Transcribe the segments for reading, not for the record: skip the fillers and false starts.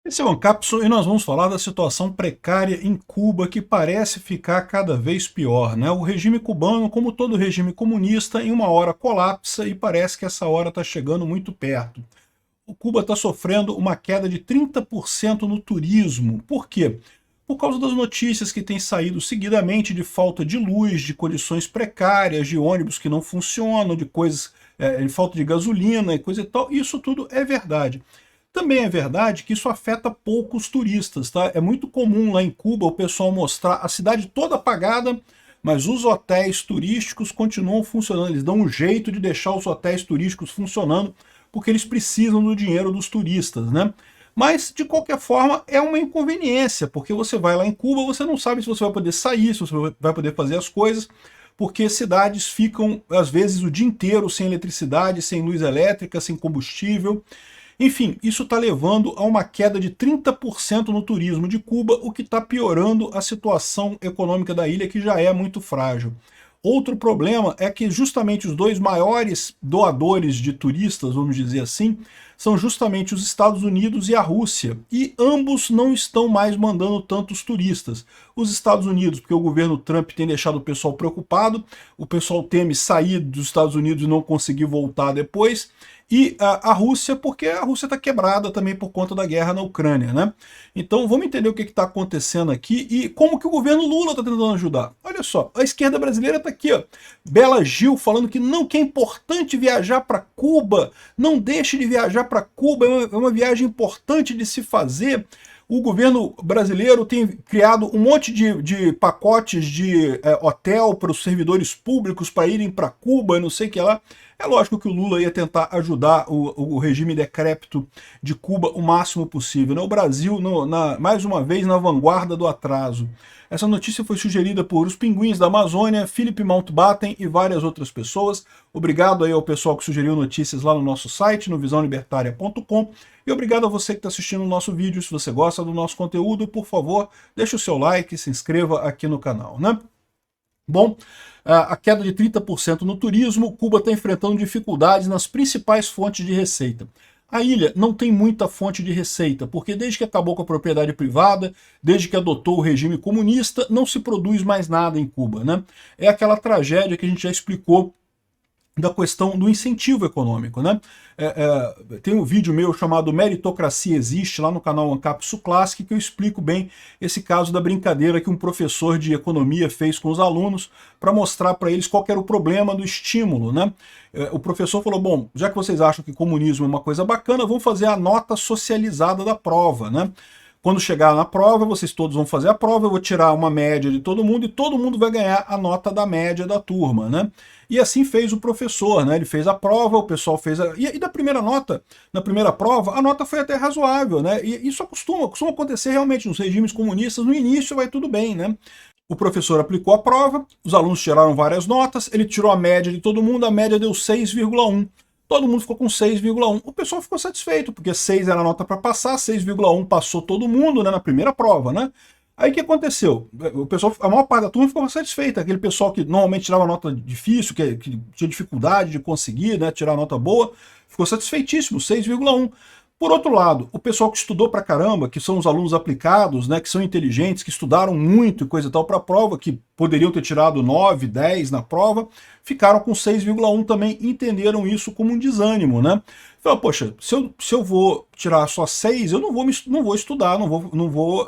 Esse é o Ancapso e nós vamos falar da situação precária em Cuba que parece ficar cada vez pior, né? O regime cubano, como todo regime comunista, em uma hora colapsa e parece que essa hora está chegando muito perto. O Cuba está sofrendo uma queda de 30% no turismo. Por quê? Por causa das notícias que têm saído seguidamente de falta de luz, de condições precárias, de ônibus que não funcionam, de coisas, de falta de gasolina e coisa e tal. Isso tudo é verdade. Também é verdade que isso afeta poucos turistas, tá? É muito comum lá em Cuba o pessoal mostrar a cidade toda apagada, mas os hotéis turísticos continuam funcionando. Eles dão um jeito de deixar os hotéis turísticos funcionando, porque eles precisam do dinheiro dos turistas, né? Mas, de qualquer forma, é uma inconveniência, porque você vai lá em Cuba, você não sabe se você vai poder sair, se você vai poder fazer as coisas, porque cidades ficam, às vezes, o dia inteiro sem eletricidade, sem luz elétrica, sem combustível. Enfim, isso está levando a uma queda de 30% no turismo de Cuba, o que está piorando a situação econômica da ilha, que já é muito frágil. Outro problema é que justamente os dois maiores doadores de turistas, vamos dizer assim, são justamente os Estados Unidos e a Rússia. E ambos não estão mais mandando tantos turistas. Os Estados Unidos, porque o governo Trump tem deixado o pessoal preocupado, o pessoal teme sair dos Estados Unidos e não conseguir voltar depois, e a Rússia, porque a Rússia está quebrada também por conta da guerra na Ucrânia, né? Então vamos entender o que está acontecendo aqui e como que o governo Lula está tentando ajudar. Olha só, a esquerda brasileira está aqui, ó. Bela Gil falando que não, que é importante viajar para Cuba, não deixe de viajar para Cuba, é uma viagem importante de se fazer. O governo brasileiro tem criado um monte de pacotes de hotel para os servidores públicos para irem para Cuba e não sei o que lá. É lógico que o Lula ia tentar ajudar o regime decrépito de Cuba o máximo possível, né? O Brasil, mais uma vez, na vanguarda do atraso. Essa notícia foi sugerida por Os Pinguins da Amazônia, Philip Mountbatten e várias outras pessoas. Obrigado aí ao pessoal que sugeriu notícias lá no nosso site, no visãolibertaria.com. E obrigado a você que está assistindo o nosso vídeo. Se você gosta do nosso conteúdo, por favor, deixe o seu like e se inscreva aqui no canal, né? Bom, a queda de 30% no turismo, Cuba está enfrentando dificuldades nas principais fontes de receita. A ilha não tem muita fonte de receita, porque desde que acabou com a propriedade privada, desde que adotou o regime comunista, não se produz mais nada em Cuba, né? É aquela tragédia que a gente já explicou da questão do incentivo econômico, né? Tem um vídeo meu chamado Meritocracia Existe, lá no canal Ancapso Classic, que eu explico bem esse caso da brincadeira que um professor de economia fez com os alunos para mostrar para eles qual era o problema do estímulo, né? O professor falou, bom, já que vocês acham que comunismo é uma coisa bacana, vamos fazer a nota socializada da prova, né? Quando chegar na prova, vocês todos vão fazer a prova, eu vou tirar uma média de todo mundo e todo mundo vai ganhar a nota da média da turma, né? E assim fez o professor, né? Ele fez a prova, o pessoal fez a... E da primeira nota, na primeira prova, a nota foi até razoável, né? E isso costuma acontecer realmente nos regimes comunistas, no início vai tudo bem, né? O professor aplicou a prova, os alunos tiraram várias notas, ele tirou a média de todo mundo, a média deu 6,1. Todo mundo ficou com 6,1. O pessoal ficou satisfeito, porque 6 era a nota para passar, 6,1 passou todo mundo, né, na primeira prova, né? Aí o que aconteceu? O pessoal, a maior parte da turma ficou satisfeita. Aquele pessoal que normalmente tirava nota difícil, que tinha dificuldade de conseguir, né, tirar nota boa, ficou satisfeitíssimo, 6,1. Por outro lado, o pessoal que estudou pra caramba, que são os alunos aplicados, né, que são inteligentes, que estudaram muito e coisa e tal para a prova, que poderiam ter tirado 9, 10 na prova, ficaram com 6,1 também, entenderam isso como um desânimo, né? Falaram, poxa, se eu vou tirar só 6, eu não vou estudar, não vou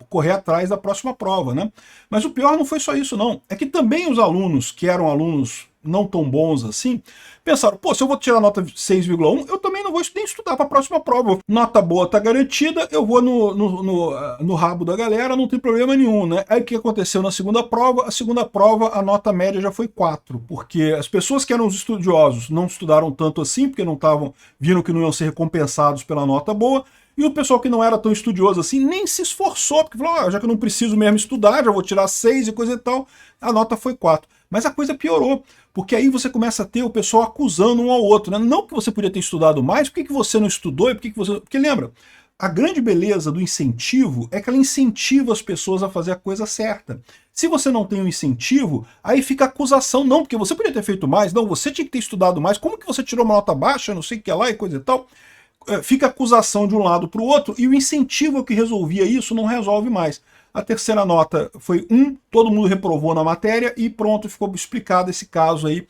correr atrás da próxima prova, né? Mas o pior não foi só isso, não. É que também os alunos, que eram alunos não tão bons assim, pensaram, pô, se eu vou tirar nota 6,1, eu também não vou nem estudar para a próxima prova. Nota boa tá garantida, eu vou no rabo da galera, não tem problema nenhum, né? Aí o que aconteceu na segunda prova? A segunda prova, a nota média já foi 4, porque as pessoas que eram os estudiosos não estudaram tanto assim, porque viram que não iam ser recompensados pela nota boa, e o pessoal que não era tão estudioso assim nem se esforçou, porque falou, já que eu não preciso mesmo estudar, já vou tirar 6 e coisa e tal, a nota foi 4. Mas a coisa piorou, porque aí você começa a ter o pessoal acusando um ao outro, né? Não que você podia ter estudado mais, por que você não estudou e por que você... Porque lembra, a grande beleza do incentivo é que ela incentiva as pessoas a fazer a coisa certa. Se você não tem um incentivo, aí fica a acusação, não, porque você podia ter feito mais, não, você tinha que ter estudado mais, como que você tirou uma nota baixa, não sei o que lá e coisa e tal. fica acusação de um lado para o outro, e o incentivo que resolvia isso não resolve mais. A terceira nota foi 1, todo mundo reprovou na matéria e pronto, ficou explicado esse caso aí.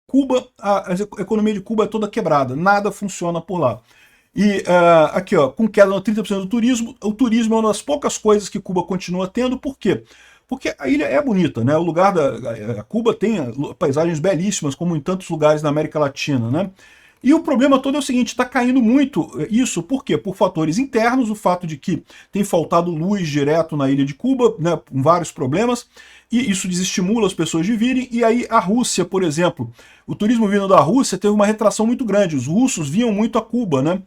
Cuba, a economia de Cuba é toda quebrada, nada funciona por lá. E aqui, ó, com queda de 30% do turismo, o turismo é uma das poucas coisas que Cuba continua tendo. Por quê? Porque a ilha é bonita, né? O lugar a Cuba tem paisagens belíssimas, como em tantos lugares na América Latina, né? E o problema todo é o seguinte, está caindo muito isso, por quê? Por fatores internos, o fato de que tem faltado luz direto na ilha de Cuba, né, com vários problemas, e isso desestimula as pessoas de virem, e aí a Rússia, por exemplo, o turismo vindo da Rússia teve uma retração muito grande, os russos vinham muito a Cuba, né?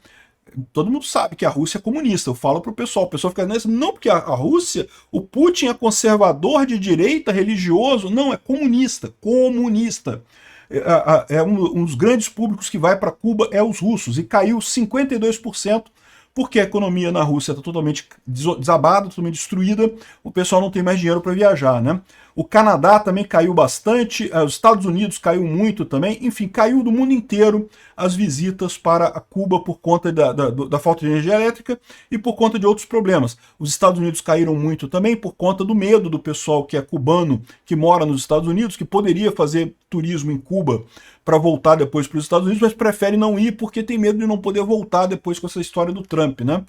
Todo mundo sabe que a Rússia é comunista, eu falo pro pessoal, o pessoal fica nessa, não, porque a Rússia, o Putin é conservador de direita, religioso, não, é comunista, comunista. Um dos grandes públicos que vai para Cuba é os russos, e caiu 52%, porque a economia na Rússia está totalmente desabada, totalmente destruída, o pessoal não tem mais dinheiro para viajar, né? O Canadá também caiu bastante, os Estados Unidos caiu muito também, enfim, caiu do mundo inteiro as visitas para a Cuba por conta da falta de energia elétrica e por conta de outros problemas. Os Estados Unidos caíram muito também por conta do medo do pessoal que é cubano, que mora nos Estados Unidos, que poderia fazer turismo em Cuba para voltar depois para os Estados Unidos, mas prefere não ir porque tem medo de não poder voltar depois com essa história do Trump, né?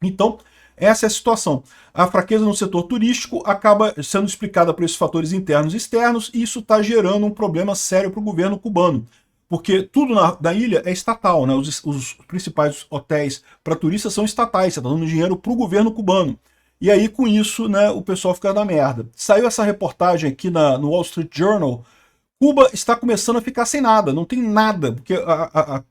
Então, essa é a situação. A fraqueza no setor turístico acaba sendo explicada por esses fatores internos e externos, e isso está gerando um problema sério para o governo cubano. Porque tudo na ilha é estatal, né? Os principais hotéis para turistas são estatais, você está dando dinheiro para o governo cubano. E aí, com isso, né, o pessoal fica na merda. Saiu essa reportagem aqui no Wall Street Journal. Cuba está começando a ficar sem nada, não tem nada, porque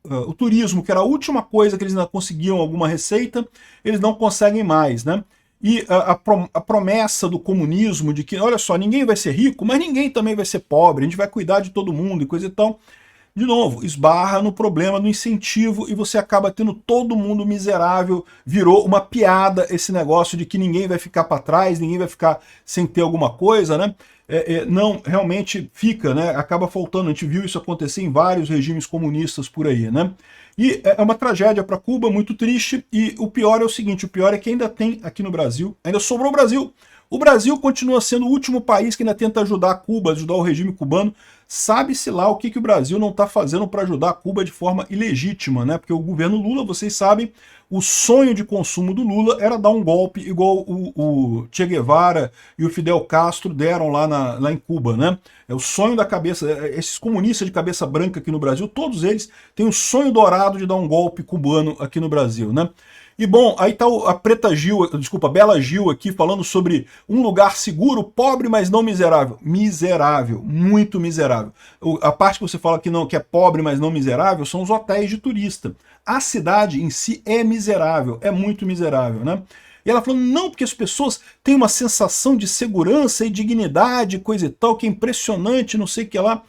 o turismo, que era a última coisa que eles ainda conseguiam alguma receita, eles não conseguem mais, né? E a promessa do comunismo de que, olha só, ninguém vai ser rico, mas ninguém também vai ser pobre, a gente vai cuidar de todo mundo e coisa e tal, de novo, esbarra no problema do incentivo e você acaba tendo todo mundo miserável, virou uma piada esse negócio de que ninguém vai ficar para trás, ninguém vai ficar sem ter alguma coisa, né? Não, realmente fica, né? Acaba faltando, a gente viu isso acontecer em vários regimes comunistas por aí, né? E é uma tragédia para Cuba, muito triste, e o pior é o seguinte, o pior é que ainda tem aqui no Brasil, ainda sobrou o Brasil. O Brasil continua sendo o último país que ainda tenta ajudar Cuba, ajudar o regime cubano. Sabe-se lá o que o Brasil não está fazendo para ajudar Cuba de forma ilegítima, né? Porque o governo Lula, vocês sabem, o sonho de consumo do Lula era dar um golpe igual o Che Guevara e o Fidel Castro deram lá em Cuba, né? É o sonho da cabeça, esses comunistas de cabeça branca aqui no Brasil, todos eles têm o sonho dourado de dar um golpe cubano aqui no Brasil, né? E bom, aí tá a Bela Gil aqui falando sobre um lugar seguro, pobre, mas não miserável. Miserável, muito miserável. A parte que você fala que é pobre, mas não miserável, são os hotéis de turista. A cidade em si é miserável, é muito miserável, né? E ela falou, não, porque as pessoas têm uma sensação de segurança e dignidade, coisa e tal, que é impressionante, não sei o que lá.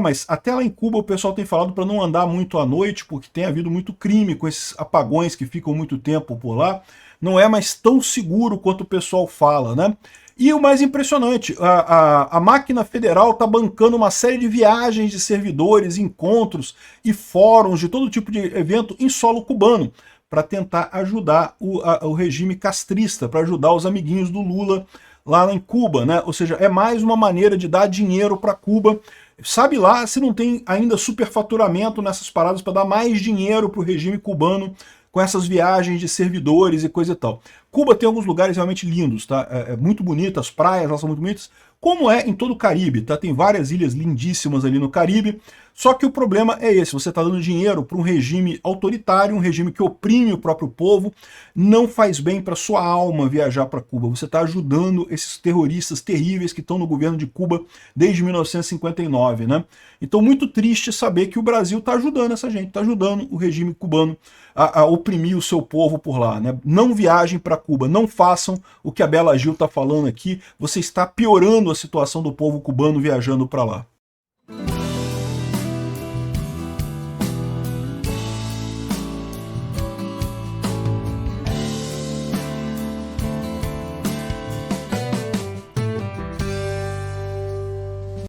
Mas até lá em Cuba o pessoal tem falado para não andar muito à noite, porque tem havido muito crime com esses apagões que ficam muito tempo por lá. Não é mais tão seguro quanto o pessoal fala, né? E o mais impressionante, a máquina federal está bancando uma série de viagens de servidores, encontros e fóruns de todo tipo de evento em solo cubano, para tentar ajudar o regime castrista, para ajudar os amiguinhos do Lula lá em Cuba, né? Ou seja, é mais uma maneira de dar dinheiro para Cuba. Sabe lá se não tem ainda superfaturamento nessas paradas para dar mais dinheiro para o regime cubano com essas viagens de servidores e coisa e tal. Cuba tem alguns lugares realmente lindos, tá? É muito bonito, as praias elas são muito bonitas, como é em todo o Caribe, tá? Tem várias ilhas lindíssimas ali no Caribe, só que o problema é esse, você está dando dinheiro para um regime autoritário, um regime que oprime o próprio povo, não faz bem para sua alma viajar para Cuba, você está ajudando esses terroristas terríveis que estão no governo de Cuba desde 1959, né? Então muito triste saber que o Brasil está ajudando essa gente, está ajudando o regime cubano a oprimir o seu povo por lá, né? Não viajem para Cuba, não façam o que a Bela Gil está falando aqui, você está piorando a situação do povo cubano viajando para lá.